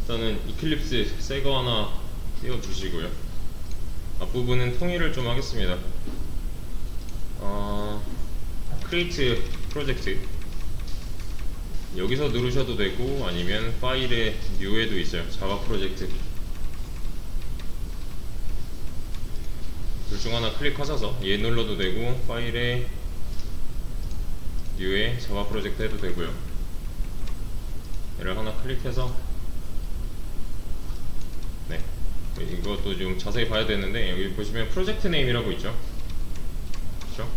일단은 이클립스 새거 하나 띄워주시고요. 앞부분은 통일을 좀 하겠습니다. 크리에이트 프로젝트 여기서 누르셔도 되고 아니면 파일의 뉴에도 있어요. 자바 프로젝트 둘 중 하나 클릭하셔서 얘 눌러도 되고 파일의 뉴에 자바 프로젝트 해도 되고요. 얘를 하나 클릭해서 네, 이것도 좀 자세히 봐야 되는데 여기 보시면 프로젝트 네임이라고 있죠. 그렇죠?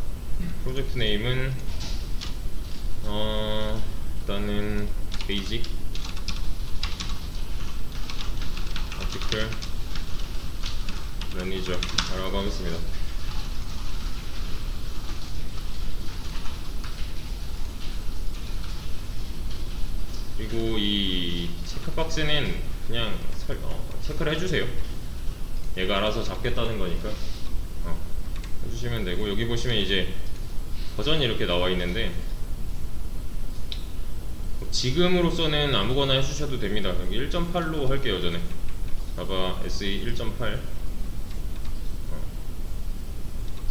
프로젝트 네임은 일단은 베이직 아티클 매니저 라고 하겠습니다. 그리고 이 체크박스는 그냥 체크를 해주세요. 얘가 알아서 잡겠다는 거니까 해주시면 되고, 여기 보시면 이제 버전이 이렇게 나와 있는데 지금으로서는 아무거나 해주셔도 됩니다. 여기 1.8로 할게요. 저는 자바 SE 1.8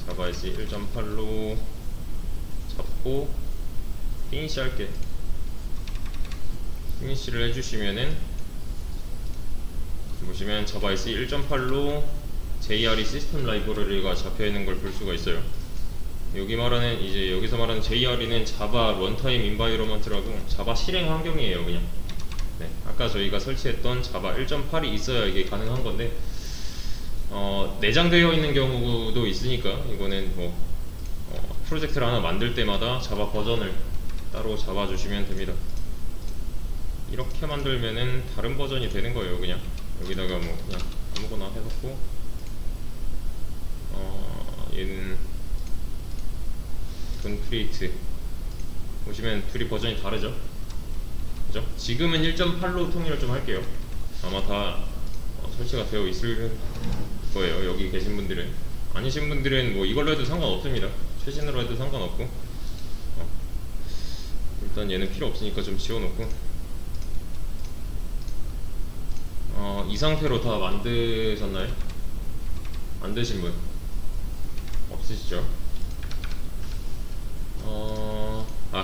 자바 SE 1.8로 잡고 피니시 할게. 피니시를 해주시면은 보시면 자바 SE 1.8로 JRE 시스템 라이브러리가 잡혀있는 걸 볼 수가 있어요. 여기서 말하는 JRE는 자바 런타임 인바이러먼트라고 자바 실행 환경이에요. 그냥 아까 저희가 설치했던 자바 1.8이 있어야 이게 가능한 건데 내장되어 있는 경우도 있으니까 이거는 프로젝트를 하나 만들 때마다 자바 버전을 따로 잡아주시면 됩니다. 이렇게 만들면은 다른 버전이 되는 거예요. 그냥 여기다가 그냥 아무거나 해놓고 얘는 돈 크리에이트 보시면 둘이 버전이 다르죠? 그죠? 지금은 1.8로 통일을 좀 할게요. 아마 다 설치가 되어 있을 거예요. 여기 계신 분들은. 아니신 분들은 뭐 이걸로 해도 상관없습니다. 최신으로 해도 상관없고 일단 얘는 필요 없으니까 좀 지워놓고 이 상태로 다 만드셨나요? 만드신 분 없으시죠?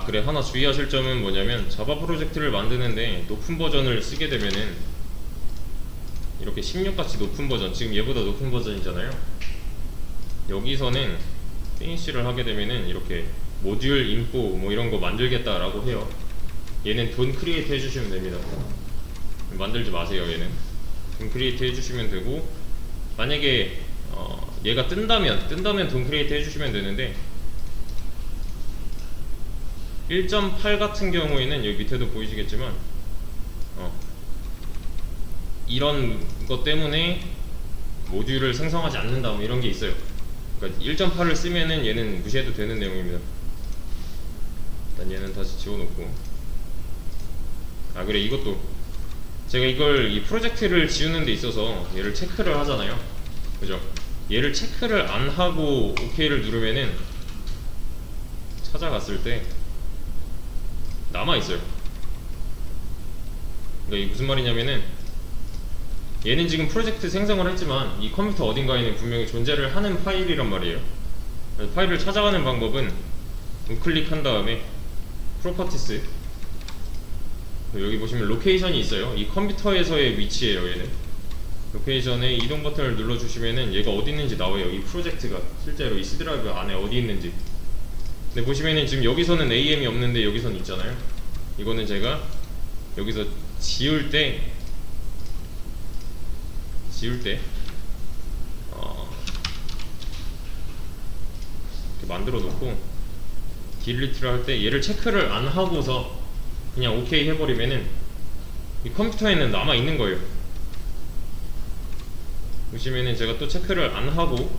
그래, 하나 주의하실 점은 뭐냐면 자바 프로젝트를 만드는데 높은 버전을 쓰게 되면은 이렇게 16같이 높은 버전, 지금 얘보다 높은 버전이잖아요. 여기서는 피니쉬를 하게 되면은 이렇게 모듈 인포 뭐 이런 거 만들겠다 라고 해요. 얘는 돈 크리에이트 해주시면 됩니다. 만들지 마세요. 얘는 돈 크리에이트 해주시면 되고, 만약에 얘가 뜬다면 돈 크리에이트 해주시면 되는데 1.8 같은 경우에는 여기 밑에도 보이시겠지만 이런 것 때문에 모듈을 생성하지 않는다 뭐 이런 게 있어요. 그러니까 1.8을 쓰면은 얘는 무시해도 되는 내용입니다. 일단 얘는 다시 지워놓고, 그래, 이것도 제가 이 프로젝트를 지우는 데 있어서 얘를 체크를 하잖아요. 그죠? 얘를 체크를 안 하고 OK를 누르면은 찾아갔을 때 남아있어요. 그러니까 이게 무슨 말이냐면은 얘는 지금 프로젝트 생성을 했지만 이 컴퓨터 어딘가에는 분명히 존재를 하는 파일이란 말이에요. 파일을 찾아가는 방법은 우클릭한 다음에 프로퍼티스, 여기 보시면 로케이션이 있어요. 이 컴퓨터에서의 위치예요. 얘는 로케이션에 이동 버튼을 눌러주시면은 얘가 어디 있는지 나와요. 이 프로젝트가 실제로 이 C 드라이브 안에 어디 있는지. 근데 보시면은 지금 여기서는 AM이 없는데 여기서는 있잖아요. 이거는 제가 여기서 지울 때 이렇게 만들어 놓고 딜리트를 할 때 얘를 체크를 안 하고서 그냥 OK 해버리면은 이 컴퓨터에는 남아 있는 거예요. 보시면은 제가 또 체크를 안 하고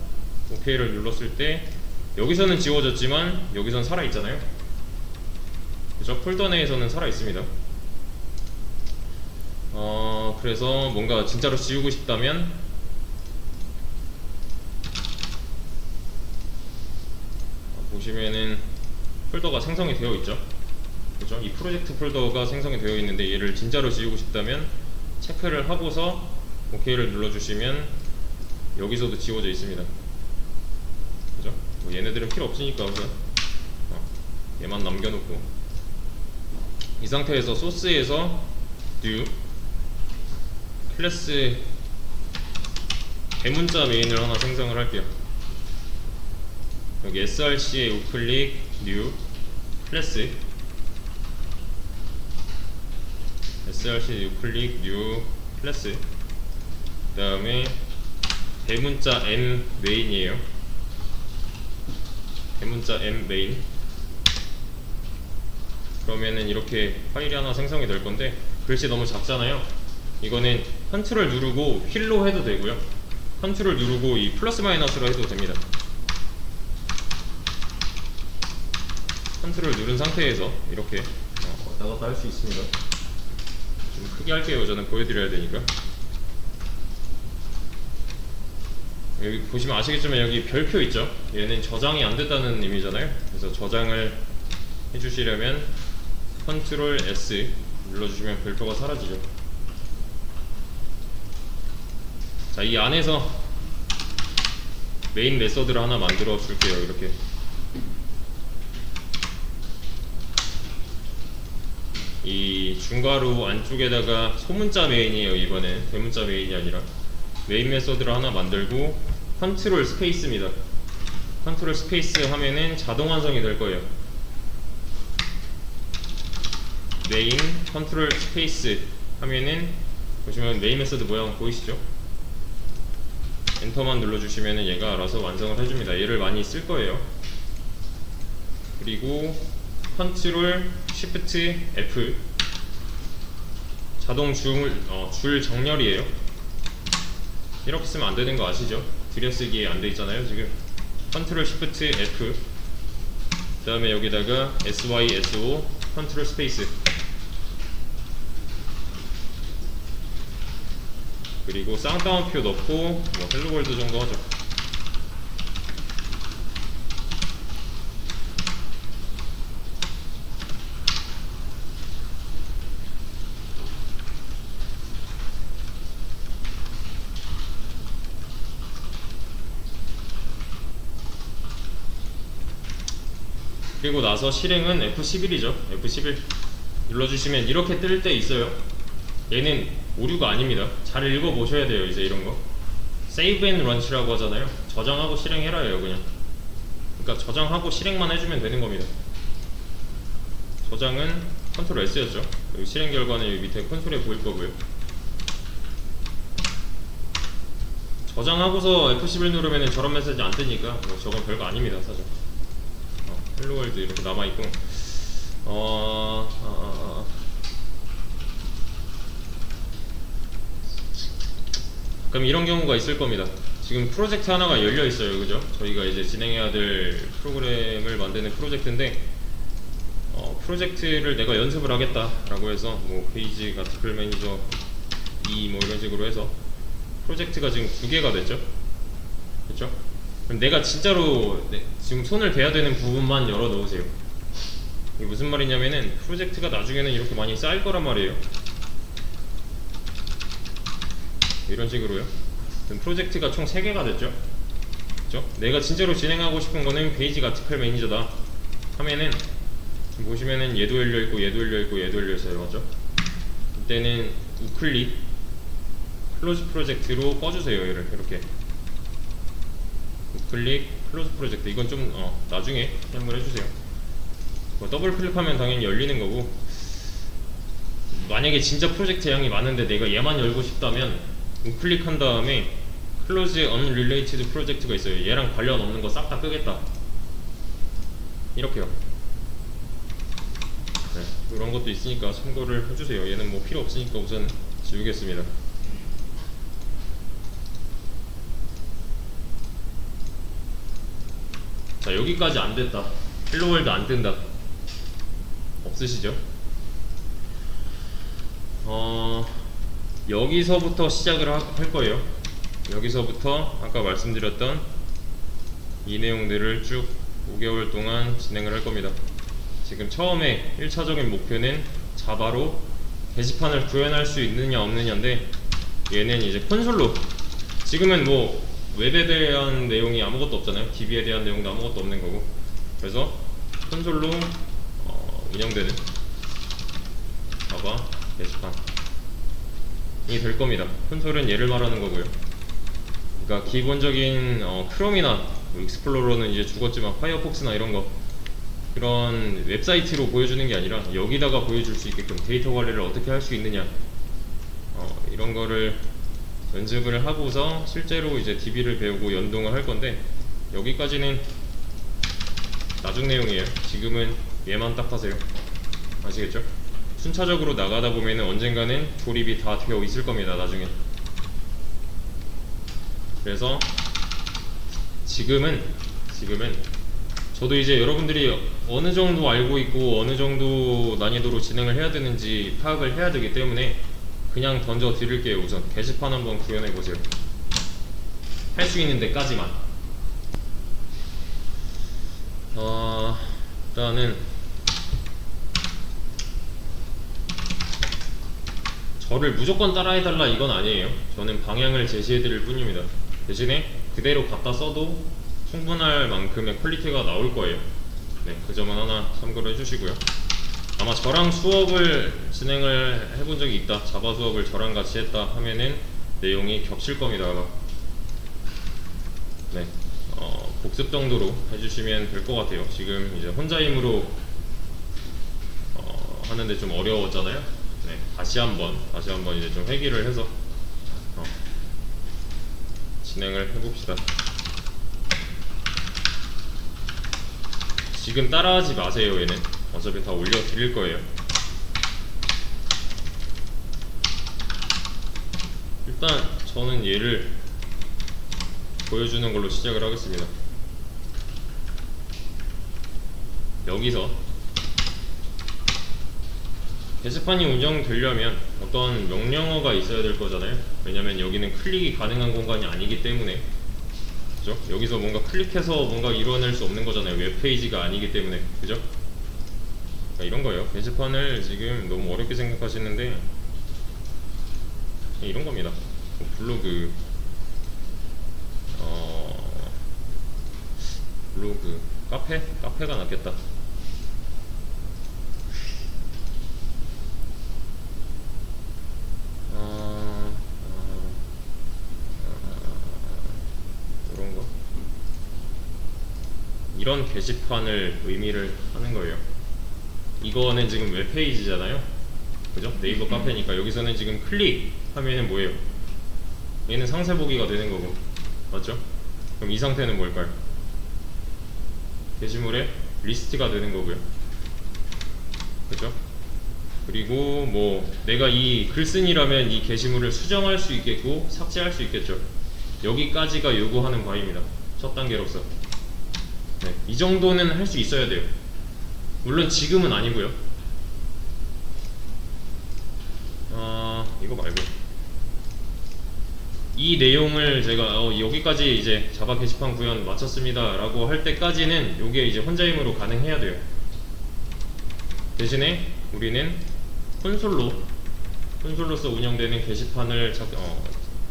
OK를 눌렀을 때 여기서는 지워졌지만 여기선 살아 있잖아요. 그죠? 폴더 내에서는 살아 있습니다. 그래서 뭔가 진짜로 지우고 싶다면 보시면은 폴더가 생성이 되어 있죠. 그죠? 이 프로젝트 폴더가 생성이 되어 있는데 얘를 진짜로 지우고 싶다면 체크를 하고서 OK를 눌러주시면 여기서도 지워져 있습니다. 그죠? 뭐 얘네들은 필요 없으니까 우선 얘만 남겨놓고, 이 상태에서 소스에서 new 클래스 대문자 메인을 하나 생성을 할게요. 여기 src에 우클릭 new 클래스, src 우클릭 new 클래스, 그 다음에 대문자 m 메인이에요. 대문자 m 메인. 그러면은 이렇게 파일이 하나 생성이 될 건데, 글씨 너무 작잖아요. 이거는 컨트롤 누르고 휠로 해도 되고요, 컨트롤 누르고 이 플러스 마이너스로 해도 됩니다. 컨트롤 누른 상태에서 이렇게 왔다 갔다 할 수 있습니다. 좀 크게 할게요. 저는 보여드려야 되니까. 여기 보시면 아시겠지만 여기 별표 있죠? 얘는 저장이 안 됐다는 의미잖아요. 그래서 저장을 해주시려면 컨트롤 S 눌러주시면 별표가 사라지죠. 자, 이 안에서 메인 메서드를 하나 만들어 줄게요. 이렇게 이 중괄호 안쪽에다가 소문자 메인이에요. 이번엔 대문자 메인이 아니라 메인 메서드를 하나 만들고 컨트롤 스페이스입니다. 컨트롤 스페이스 하면은 자동 완성이 될 거예요. 메인 컨트롤 스페이스 하면은 보시면 메인 메서드 모양 보이시죠? 엔터만 눌러주시면은 얘가 알아서 완성을 해줍니다. 얘를 많이 쓸 거예요. 그리고 컨트롤 쉬프트 F 자동 줄 정렬이에요. 이렇게 쓰면 안 되는 거 아시죠? 들여쓰기에 안 돼 있잖아요. 지금 컨트롤 쉬프트 F, 그 다음에 여기다가 SY, SO 컨트롤 스페이스, 그리고 쌍따옴표 넣고 뭐 헬로월드 정도 하죠. 그리고 나서 실행은 F11이죠. F11 눌러주시면 이렇게 뜰 때 있어요. 얘는 오류가 아닙니다. 잘 읽어보셔야 돼요. 이제 이런거 Save and Launch라고 하잖아요. 저장하고 실행해라 해요. 그냥 그러니까 저장하고 실행만 해주면 되는 겁니다. 저장은 컨트롤 S였죠. 여기 실행 결과는 여기 밑에 콘솔에 보일 거고요. 저장하고서 F11 누르면 저런 메시지 안 뜨니까 뭐 저건 별거 아닙니다. 사실 헬로월드 이렇게 남아있고, 그럼 이런 경우가 있을 겁니다. 지금 프로젝트 하나가 열려 있어요. 그죠? 저희가 이제 진행해야 될 프로그램을 만드는 프로젝트인데, 프로젝트를 내가 연습을 하겠다 라고 해서 뭐 페이지 아티클 매니저 2 뭐 이런 식으로 해서 프로젝트가 지금 2개가 됐죠. 그렇죠? 그럼 내가 진짜로 지금 손을 대야 되는 부분만 열어 놓으세요. 이게 무슨 말이냐면은 프로젝트가 나중에는 이렇게 많이 쌓일 거란 말이에요. 이런 식으로요. 그럼 프로젝트가 총 3개가 됐죠. 그죠? 내가 진짜로 진행하고 싶은 거는 베이직 아티클 매니저다 하면은 지금 보시면은 얘도 열려있고 얘도 열려있고 얘도 열려있어요. 맞죠? 이때는 우클릭 클로즈 프로젝트로 꺼주세요. 얘를 이렇게 우클릭 클로즈 프로젝트. 이건 좀 나중에 한번 해주세요. 뭐 더블 클릭하면 당연히 열리는 거고, 만약에 진짜 프로젝트 양이 많은데 내가 얘만 열고 싶다면 우클릭한 다음에 클로즈 unrelated 프로젝트가 있어요. 얘랑 관련 없는 거 싹 다 끄겠다 이렇게요. 네, 이런 것도 있으니까 참고를 해주세요. 얘는 뭐 필요 없으니까 우선 지우겠습니다. 자, 여기까지 안 됐다, 헬로월드 안 뜬다, 없으시죠? 여기서부터 시작을 할 거예요. 여기서부터 아까 말씀드렸던 이 내용들을 쭉 5개월 동안 진행을 할 겁니다. 지금 처음에 1차적인 목표는 자바로 게시판을 구현할 수 있느냐 없느냐인데, 얘는 이제 콘솔로, 지금은 뭐 웹에 대한 내용이 아무것도 없잖아요. DB에 대한 내용도 아무것도 없는 거고. 그래서 콘솔로 운영되는 자바 게시판이 될 겁니다. 콘솔은 얘를 말하는 거고요. 그러니까 기본적인 크롬이나 뭐 익스플로러는 이제 죽었지만 파이어폭스나 이런 거, 그런 웹사이트로 보여주는 게 아니라 여기다가 보여줄 수 있게끔 데이터 관리를 어떻게 할 수 있느냐, 이런 거를 연습을 하고서 실제로 이제 DB를 배우고 연동을 할 건데, 여기까지는 나중 내용이에요. 지금은 얘만 딱 하세요. 아시겠죠? 순차적으로 나가다 보면은 언젠가는 조립이 다 되어 있을 겁니다, 나중에. 그래서 지금은 저도 이제 여러분들이 어느 정도 알고 있고 어느 정도 난이도로 진행을 해야 되는지 파악을 해야 되기 때문에 그냥 던져 드릴게요. 우선 게시판 한번 구현해 보세요. 할 수 있는 데까지만. 일단은 저를 무조건 따라해달라 이건 아니에요. 저는 방향을 제시해 드릴 뿐입니다. 대신에 그대로 갖다 써도 충분할 만큼의 퀄리티가 나올 거예요. 네, 그 점은 하나 참고를 해주시고요. 아마 저랑 수업을 진행을 해본 적이 있다, 자바 수업을 저랑 같이 했다 하면은 내용이 겹칠 겁니다, 아마. 네, 복습 정도로 해주시면 될 것 같아요. 지금 이제 혼자 힘으로 하는데 좀 어려웠잖아요. 네, 다시 한번 이제 좀 회귀를 해서 진행을 해봅시다. 지금 따라하지 마세요. 얘는 어차피 다 올려드릴 거예요. 일단 저는 얘를 보여주는 걸로 시작을 하겠습니다. 여기서 게시판이 운영되려면 어떤 명령어가 있어야 될 거잖아요. 왜냐면 여기는 클릭이 가능한 공간이 아니기 때문에, 그죠? 여기서 뭔가 클릭해서 뭔가 이뤄낼 수 없는 거잖아요. 웹페이지가 아니기 때문에, 그죠? 그러니까 이런 거예요. 게시판을 지금 너무 어렵게 생각하시는데 이런 겁니다. 블로그, 블로그, 카페가 낫겠다. 이런 거. 이런 게시판을 의미를 하는 거예요. 이거는 지금 웹페이지잖아요. 그죠? 네이버 카페니까 여기서는 지금 클릭하면은 뭐예요? 얘는 상세 보기가 되는 거고, 맞죠? 그럼 이 상태는 뭘까요? 게시물의 리스트가 되는 거고요. 그죠? 그리고 뭐 내가 이 글쓴이라면 이 게시물을 수정할 수 있겠고 삭제할 수 있겠죠. 여기까지가 요구하는 바입니다. 첫 단계로서. 네, 이 정도는 할 수 있어야 돼요. 물론 지금은 아니고요. 이거 말고 이 내용을 제가 여기까지 이제 자바 게시판 구현 마쳤습니다 라고 할 때까지는 요게 이제 혼자 힘으로 가능해야 돼요. 대신에 우리는 콘솔로서 운영되는 게시판을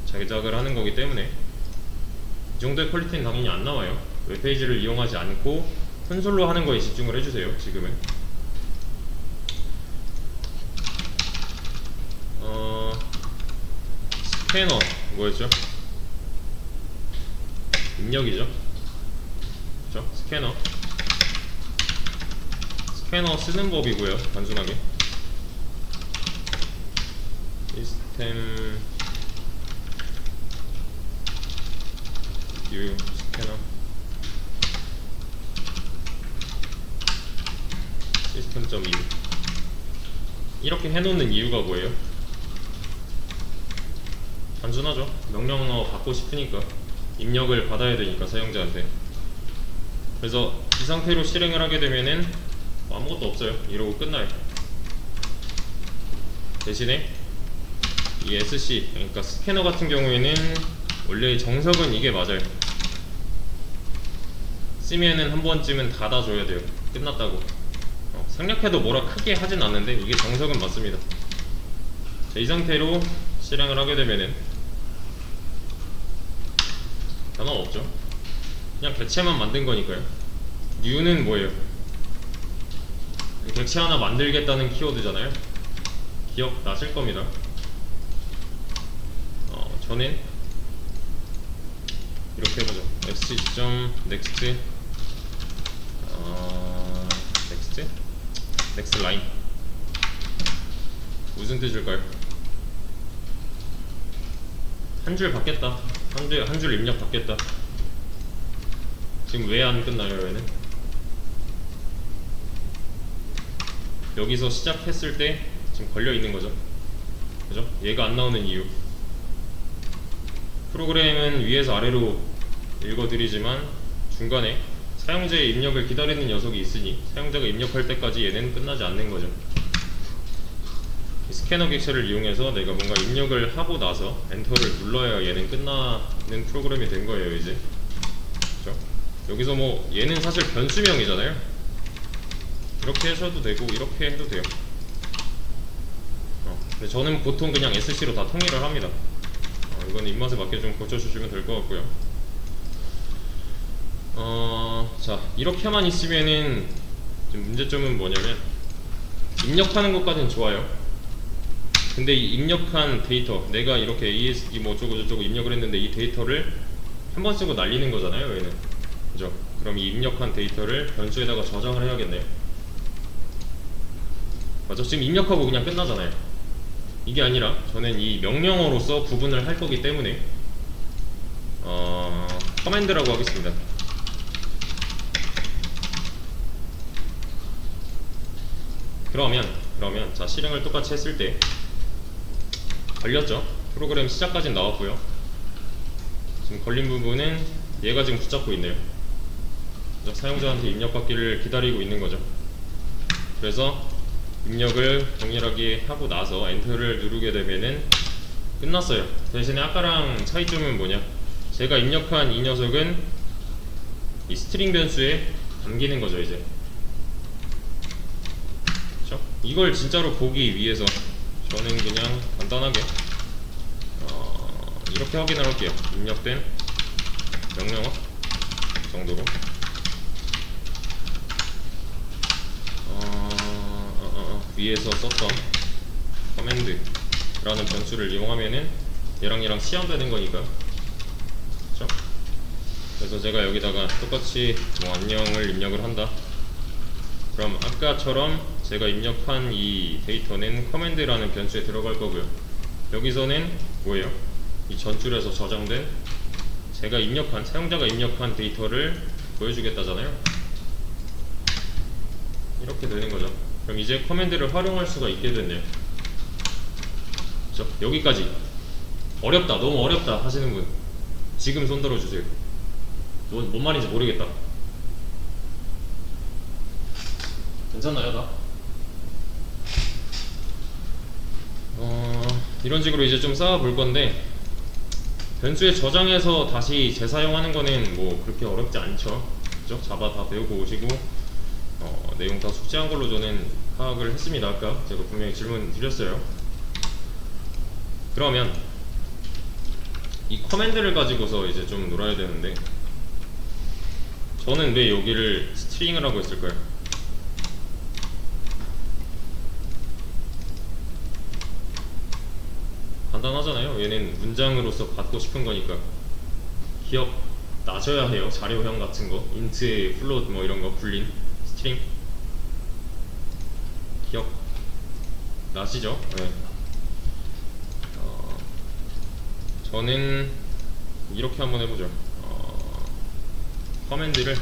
제작을 하는 거기 때문에 이 정도의 퀄리티는 당연히 안 나와요. 웹페이지를 이용하지 않고 콘솔로 하는 거에 집중을 해주세요. 지금은 스캐너 뭐였죠? 입력이죠. 그쵸? 스캐너 쓰는 법이고요. 단순하게 시스템 뷰 스캐너, 시스템.u 이렇게 해놓는 이유가 뭐예요? 단순하죠. 명령어 받고 싶으니까, 입력을 받아야 되니까 사용자한테. 그래서 이 상태로 실행을 하게 되면은 아무것도 없어요. 이러고 끝나요. 대신에 이 SC, 그러니까 스캐너 같은 경우에는 원래 정석은 이게 맞아요. 쓰면은 한 번쯤은 닫아줘야 돼요. 끝났다고. 생략해도 뭐라 크게 하진 않는데 이게 정석은 맞습니다. 자, 이 상태로 실행을 하게 되면은 변화 없죠. 그냥 객체만 만든 거니까요. new는 뭐예요? 객체 하나 만들겠다는 키워드잖아요. 기억나실 겁니다. 저는 이렇게 해보죠. x.next next line 무슨 뜻일까요? 한 줄 받겠다. 한 줄 입력 받겠다. 지금 왜 안 끝나요, 얘는? 여기서 시작했을 때 지금 걸려 있는 거죠. 그죠? 얘가 안 나오는 이유. 프로그램은 위에서 아래로 읽어드리지만 중간에 사용자의 입력을 기다리는 녀석이 있으니 사용자가 입력할 때까지 얘는 끝나지 않는 거죠. 스캐너 객체를 이용해서 내가 뭔가 입력을 하고 나서 엔터를 눌러야 얘는 끝나는 프로그램이 된 거예요, 이제. 그렇죠? 여기서 뭐 얘는 사실 변수명이잖아요. 이렇게 하셔도 되고 이렇게 해도 돼요. 근데 저는 보통 그냥 SC로 다 통일을 합니다. 이건 입맛에 맞게 좀 고쳐주시면 될 것 같고요. 자, 이렇게만 있으면은 지금 문제점은 뭐냐면 입력하는 것까지는 좋아요. 근데 이 입력한 데이터, 내가 이렇게 ESD 뭐 어쩌고저쩌고 입력을 했는데 이 데이터를 한 번 쓰고 날리는 거잖아요, 얘는. 그죠? 그럼 이 입력한 데이터를 변수에다가 저장을 해야겠네요. 맞죠? 지금 입력하고 그냥 끝나잖아요. 이게 아니라 저는 이 명령어로서 구분을 할 거기 때문에 커맨드라고 하겠습니다. 그러면 자, 실행을 똑같이 했을 때 걸렸죠? 프로그램 시작까지는 나왔고요. 지금 걸린 부분은 얘가 지금 붙잡고 있네요. 사용자한테 입력받기를 기다리고 있는 거죠. 그래서 입력을 동일하게 하고 나서 엔터를 누르게 되면은 끝났어요. 대신에 아까랑 차이점은 뭐냐? 제가 입력한 이 녀석은 이 스트링 변수에 담기는 거죠, 이제. 그쵸? 이걸 진짜로 보기 위해서 저는 그냥 간단하게 이렇게 확인을 할게요. 입력된 명령어 정도로. 위에서 썼던 커맨드라는 변수를 이용하면은 얘랑 시험되는 거니까. 그쵸? 그래서 제가 여기다가 똑같이 뭐 안녕을 입력을 한다. 그럼 아까처럼 제가 입력한 이 데이터는 커맨드라는 변수에 들어갈 거고요. 여기서는 뭐예요? 이 전줄에서 저장된 제가 입력한, 사용자가 입력한 데이터를 보여주겠다잖아요. 이렇게 되는 거죠. 그럼 이제 커맨드를 활용할 수가 있게 됐네요. 그쵸? 여기까지. 어렵다, 너무 어렵다 하시는 분 지금 손 들어주세요. 뭔 말인지 모르겠다. 괜찮나요, 나? 이런 식으로 이제 좀 쌓아 볼 건데, 변수에 저장해서 다시 재사용하는 거는 뭐 그렇게 어렵지 않죠. 그죠? 자바 다 배우고 오시고 내용 다 숙지한 걸로 저는 파악을 했습니다. 아까 제가 분명히 질문 드렸어요. 그러면 이 커맨드를 가지고서 이제 좀 놀아야 되는데, 저는 왜 여기를 스트링을 하고 있을까요? 간단하잖아요. 얘는 문장으로서 받고 싶은 거니까 기억 나셔야 해요. 자료형 같은 거, 인트, 플롯 뭐 이런 거, 불린 스트링 기억 나시죠? 네. 저는 이렇게 한번 해보죠. 커맨드를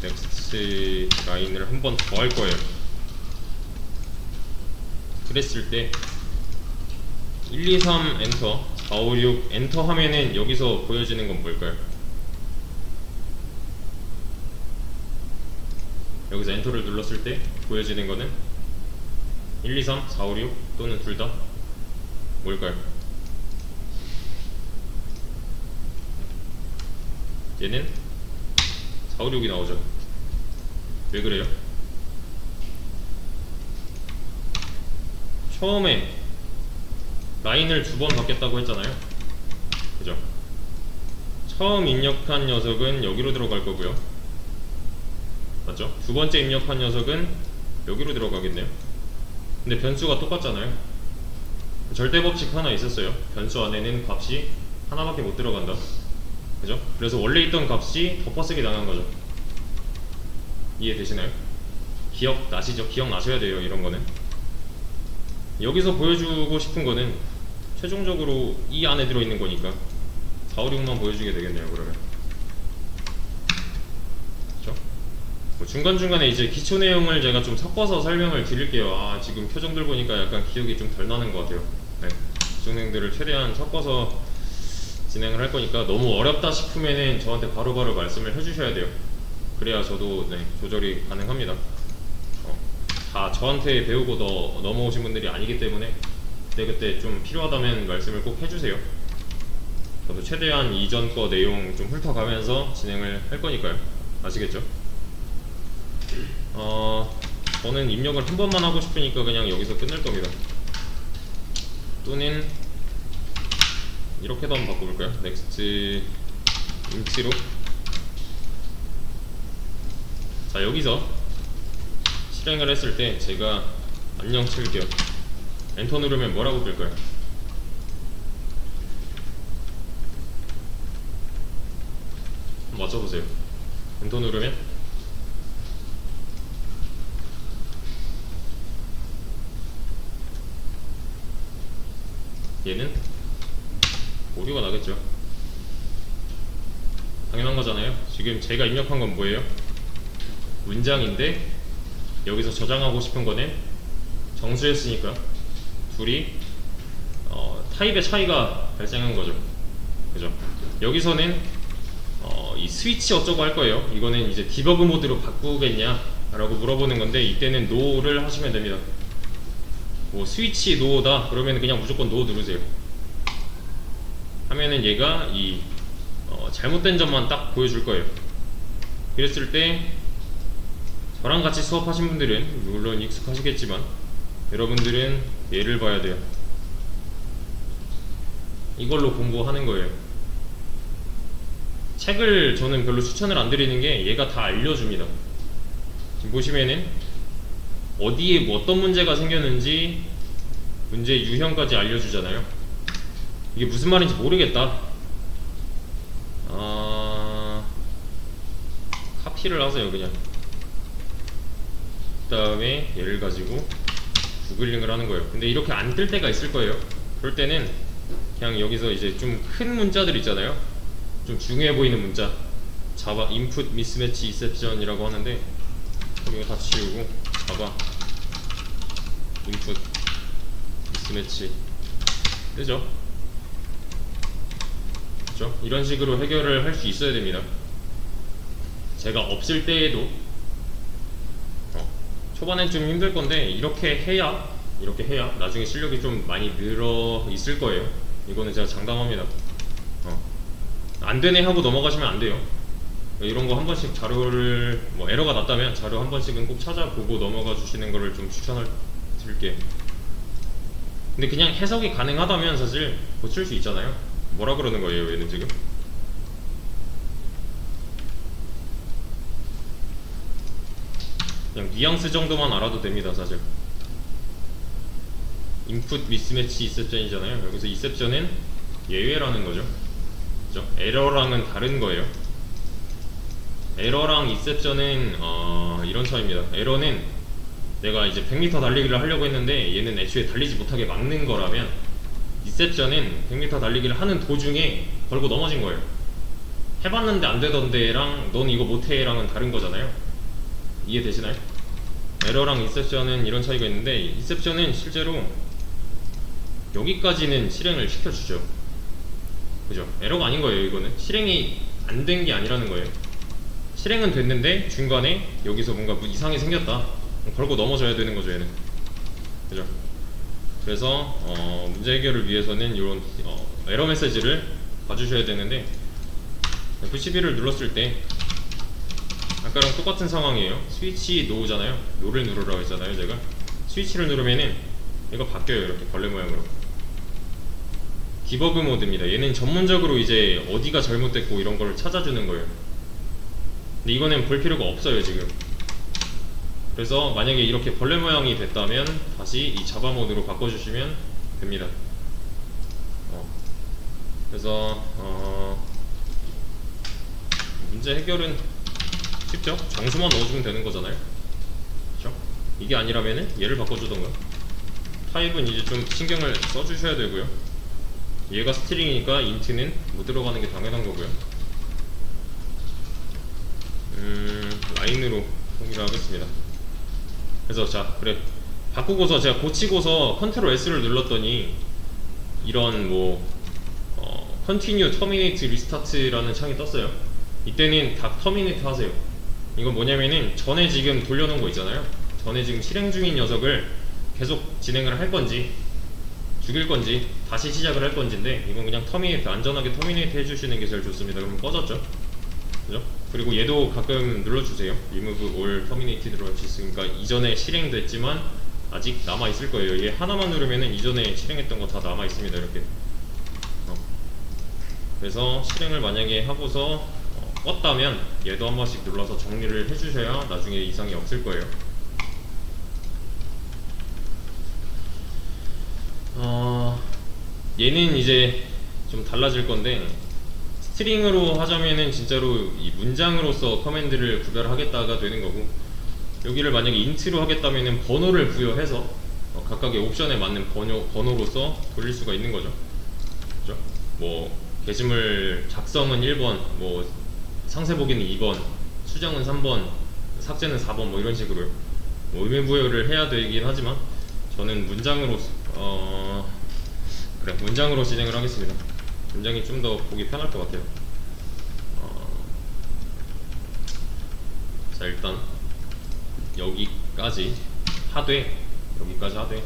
next 라인을 한 번 더 할 거예요. 그랬을 때 1, 2, 3 엔터, 4, 5, 6 엔터 하면은 여기서 보여지는 건 뭘까요? 여기서 엔터를 눌렀을 때 보여지는 거는 1, 2, 3, 4, 5, 6 또는 둘 다 뭘까요? 얘는 4, 5, 6이 나오죠. 왜 그래요? 처음에 라인을 2번 받겠다고 했잖아요. 그죠? 처음 입력한 녀석은 여기로 들어갈 거고요. 맞죠? 두 번째 입력한 녀석은 여기로 들어가겠네요. 근데 변수가 똑같잖아요. 절대 법칙 하나 있었어요. 변수 안에는 값이 하나밖에 못 들어간다. 그죠? 그래서 원래 있던 값이 덮어쓰기 당한 거죠. 이해되시나요? 기억나시죠? 기억나셔야 돼요, 이런 거는. 여기서 보여주고 싶은 거는 최종적으로 이 안에 들어있는 거니까 4, 5, 6만 보여주게 되겠네요, 그러면. 그쵸? 뭐 중간중간에 이제 기초 내용을 제가 좀 섞어서 설명을 드릴게요. 아, 지금 표정들 보니까 약간 기억이 좀 덜 나는 것 같아요. 네. 기초 내용들을 최대한 섞어서 진행을 할 거니까 너무 어렵다 싶으면은 저한테 바로바로 말씀을 해주셔야 돼요. 그래야 저도 네, 조절이 가능합니다. 다 저한테 배우고 넘어오신 분들이 아니기 때문에 그때 좀 필요하다면 말씀을 꼭 해주세요. 저도 최대한 이전 거 내용 좀 훑어가면서 진행을 할 거니까요. 아시겠죠? 저는 입력을 한 번만 하고 싶으니까 그냥 여기서 끝낼 겁니다. 또는 이렇게도 한번 바꿔볼까요? 넥스트 인치로. 자, 여기서 실행을 했을 때 제가 안녕 칠게요. 엔터 누르면 뭐라고 뜰까요? 한번 맞춰보세요. 엔터 누르면 얘는 오류가 나겠죠. 당연한 거잖아요. 지금 제가 입력한 건 뭐예요? 문장인데 여기서 저장하고 싶은 거는 정수였으니까 둘이 타입의 차이가 발생한 거죠. 그죠? 여기서는 이 스위치 어쩌고 할 거예요. 이거는 이제 디버그 모드로 바꾸겠냐 라고 물어보는 건데, 이때는 노를 하시면 됩니다. 뭐 스위치 노다 그러면 그냥 무조건 노 누르세요. 하면은 얘가 이 잘못된 점만 딱 보여줄 거예요. 그랬을 때 저랑 같이 수업하신 분들은 물론 익숙하시겠지만 여러분들은 얘를 봐야 돼요. 이걸로 공부하는 거예요. 책을 저는 별로 추천을 안 드리는 게 얘가 다 알려줍니다. 지금 보시면은 어디에 뭐 어떤 문제가 생겼는지 문제 유형까지 알려주잖아요. 이게 무슨 말인지 모르겠다. 카피를 하세요 그냥. 그 다음에 얘를 가지고 구글링을 하는 거예요. 근데 이렇게 안 뜰 때가 있을 거예요. 그럴 때는 그냥 여기서 이제 좀 큰 문자들 있잖아요. 좀 중요해 보이는 문자, 자바 인풋 미스매치 이셉션이라고 하는데 이거 다 치우고 자바 인풋 미스매치 뜨죠? 그렇죠? 이런 식으로 해결을 할 수 있어야 됩니다. 제가 없을 때에도 초반엔 좀 힘들 건데 이렇게 해야 나중에 실력이 좀 많이 늘어 있을 거예요. 이거는 제가 장담합니다. 안 되네 하고 넘어가시면 안 돼요. 이런 거 한 번씩 자료를 뭐 에러가 났다면 자료 한 번씩은 꼭 찾아보고 넘어가 주시는 거를 좀 추천을 드릴게요. 근데 그냥 해석이 가능하다면 사실 고칠 수 있잖아요. 뭐라 그러는 거예요 얘는 지금? 그냥 뉘앙스 정도만 알아도 됩니다 사실. 인풋 미스매치 이셉션이잖아요. 여기서 이셉션은 예외라는 거죠. 그죠? 에러랑은 다른 거예요. 에러랑 이셉션은 이런 차이입니다. 에러는 내가 이제 100m 달리기를 하려고 했는데 얘는 애초에 달리지 못하게 막는 거라면, 이셉션은 100m 달리기를 하는 도중에 걸고 넘어진 거예요. 해봤는데 안 되던데랑 넌 이거 못해랑은 다른 거잖아요. 이해되시나요? 에러랑 인셉션은 이런 차이가 있는데, 인셉션은 실제로 여기까지는 실행을 시켜주죠. 그죠? 에러가 아닌 거예요. 이거는 실행이 안 된 게 아니라는 거예요. 실행은 됐는데 중간에 여기서 뭔가 이상이 생겼다, 걸고 넘어져야 되는 거죠 얘는. 그죠? 그래서 문제 해결을 위해서는 이런 에러 메시지를 봐주셔야 되는데, F12를 눌렀을 때 아까랑 똑같은 상황이에요. 스위치 노잖아요. 노를 누르라고 했잖아요 제가. 스위치를 누르면은 얘가 바뀌어요. 이렇게 벌레 모양으로. 디버그 모드입니다. 얘는 전문적으로 이제 어디가 잘못됐고 이런 걸 찾아주는 거예요. 근데 이거는 볼 필요가 없어요 지금. 그래서 만약에 이렇게 벌레 모양이 됐다면 다시 이 자바 모드로 바꿔주시면 됩니다. 그래서 문제 해결은 쉽죠? 정수만 넣어주면 되는 거잖아요. 그렇죠? 이게 아니라면은 얘를 바꿔주던가. 타입은 이제 좀 신경을 써주셔야 되고요. 얘가 스트링이니까 인트는 못 들어가는 게 당연한 거고요. 라인으로 통일을 하겠습니다. 그래서 자, 그래 바꾸고서 제가 고치고서 컨트롤 S를 눌렀더니 이런 뭐 Continue, Terminate, Restart라는 창이 떴어요. 이때는 다 Terminate 하세요. 이건 뭐냐면은 전에 지금 돌려놓은 거 있잖아요. 전에 지금 실행 중인 녀석을 계속 진행을 할 건지 죽일 건지 다시 시작을 할 건지인데, 이건 그냥 터미네이트, 안전하게 터미네이트 해주시는 게 제일 좋습니다. 그러면 꺼졌죠. 그죠? 그리고 얘도 가끔 눌러주세요. Remove all terminated로 할 수 있으니까 이전에 실행됐지만 아직 남아있을 거예요. 얘 하나만 누르면은 이전에 실행했던 거 다 남아있습니다. 이렇게. 그래서 실행을 만약에 하고서 껐다면 얘도 한 번씩 눌러서 정리를 해주셔야 나중에 이상이 없을 거예요. 얘는 이제 좀 달라질 건데, 스트링으로 하자면은 진짜로 이 문장으로서 커맨드를 구별하겠다가 되는 거고, 여기를 만약에 인트로 하겠다면은 번호를 부여해서 각각의 옵션에 맞는 번호로서 돌릴 수가 있는 거죠. 그죠? 뭐 게시물 작성은 1번, 뭐 상세 보기는 2번, 수정은 3번, 삭제는 4번, 뭐 이런 식으로 뭐 의미 부여를 해야 되긴 하지만 저는 문장으로 문장으로 진행을 하겠습니다. 문장이 좀 더 보기 편할 것 같아요. 자, 일단 여기까지 하되, 여기까지 하되,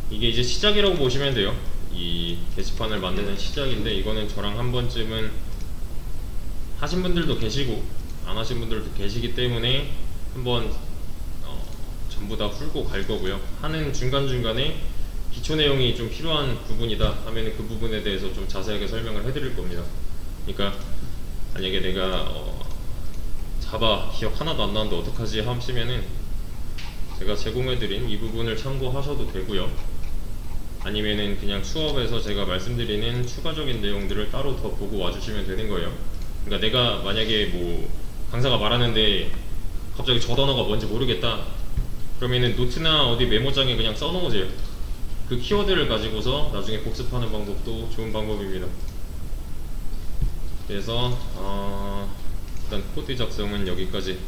이게 이제 시작이라고 보시면 돼요. 이 게시판을 만드는 시작인데, 이거는 저랑 한 번쯤은 하신 분들도 계시고 안 하신 분들도 계시기 때문에 한번 전부 다 풀고 갈 거고요. 하는 중간중간에 기초 내용이 좀 필요한 부분이다 하면 그 부분에 대해서 좀 자세하게 설명을 해드릴 겁니다. 그러니까 만약에 내가 자바 기억 하나도 안 나는데 어떡하지 하시면은 제가 제공해드린 이 부분을 참고하셔도 되고요. 아니면은 그냥 수업에서 제가 말씀드리는 추가적인 내용들을 따로 더 보고 와주시면 되는 거예요. 그러니까 내가 만약에 뭐 강사가 말하는데 갑자기 저 단어가 뭔지 모르겠다 그러면은 노트나 어디 메모장에 그냥 써놓으세요. 그 키워드를 가지고서 나중에 복습하는 방법도 좋은 방법입니다. 그래서 일단 코드 작성은 여기까지